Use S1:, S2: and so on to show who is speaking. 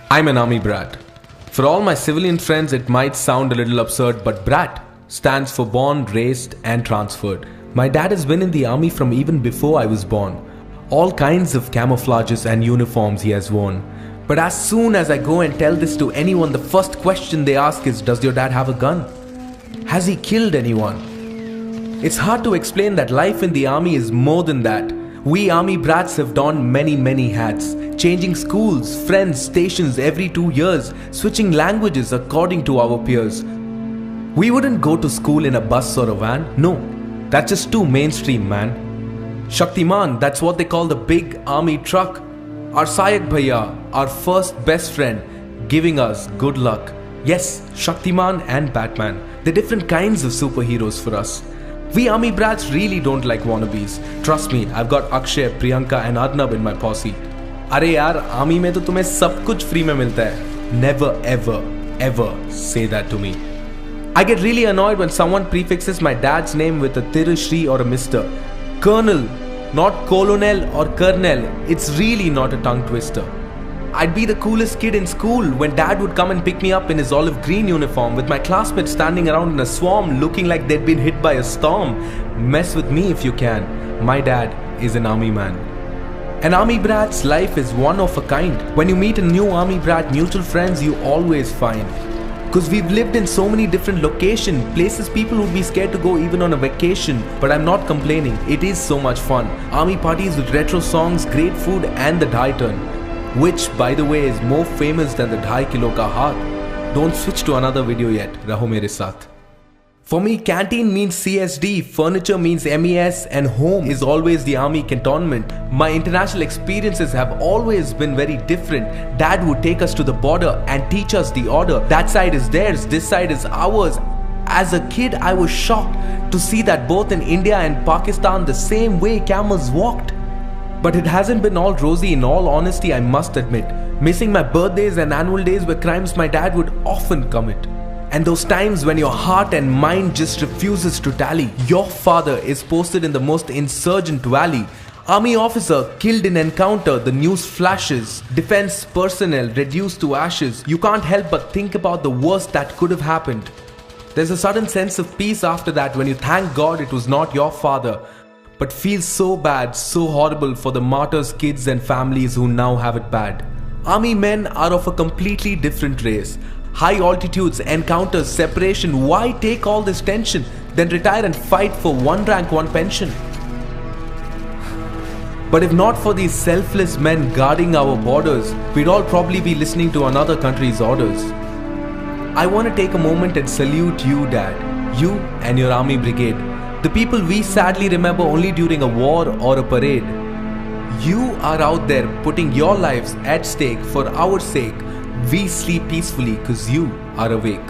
S1: I'm an army brat. For all my civilian friends, it might sound a little absurd, but brat stands for born, raised, and transferred. My dad has been in the army from even before I was born. All kinds of camouflages and uniforms he has worn. But as soon as I go and tell this to anyone, the first question they ask is, does your dad have a gun? Has he killed anyone? It's hard to explain that life in the army is more than that. We army brats have donned many hats, changing schools, friends, stations every 2 years, switching languages according to our peers. We wouldn't go to school in a bus or a van. No, that's just too mainstream, man. Shaktiman, that's what they call the big army truck. Our Sayak Bhaiya, our first best friend, giving us good luck. Yes, Shaktiman and Batman, they're different kinds of superheroes for us. We army brats really don't like wannabes. Trust me, I've got Akshay, Priyanka and Arnab in my posse. अरे यार, army में तो तुम्हें सब कुछ free में मिलता है. Never ever say that to me. I get really annoyed when someone prefixes my dad's name with a Tirashri or a Mr. Colonel, not Colonel or Colonel. It's really not a tongue twister. I'd be the coolest kid in school when dad would come and pick me up in his olive green uniform with my classmates standing around in a swarm looking like they'd been hit by a storm. Mess with me if you can. My dad is an army man. An army brat's life is one of a kind. When you meet a new army brat, mutual friends you always find. Cause we've lived in so many different locations, places people would be scared to go even on a vacation. But I'm not complaining, it is so much fun. Army parties with retro songs, great food and the Dhai turn. Which, by the way, is more famous than the 2.5 kilo ka haath. Don't switch to another video yet. Raho mere saath. For me, canteen means CSD, furniture means MES, and home is always the army cantonment. My international experiences have always been very different. Dad would take us to the border and teach us the order. That side is theirs, this side is ours. As a kid, I was shocked to see that both in India and Pakistan, the same way camels walked. But it hasn't been all rosy, in all honesty, I must admit. Missing my birthdays and annual days were crimes my dad would often commit. And those times when your heart and mind just refuses to tally. Your father is posted in the most insurgent valley. Army officer killed in encounter, the news flashes. Defense personnel reduced to ashes. You can't help but think about the worst that could have happened. There's a sudden sense of peace after that when you thank God it was not your father. But feel so bad, so horrible for the martyrs' kids and families who now have it bad. Army men are of a completely different race. High altitudes, encounters, separation. Why take all this tension? Then retire and fight for one rank, one pension. But if not for these selfless men guarding our borders, we'd all probably be listening to another country's orders. I want to take a moment and salute you, Dad. You and your army brigade. The people we sadly remember only during a war or a parade. You are out there putting your lives at stake for our sake. We sleep peacefully cause you are awake.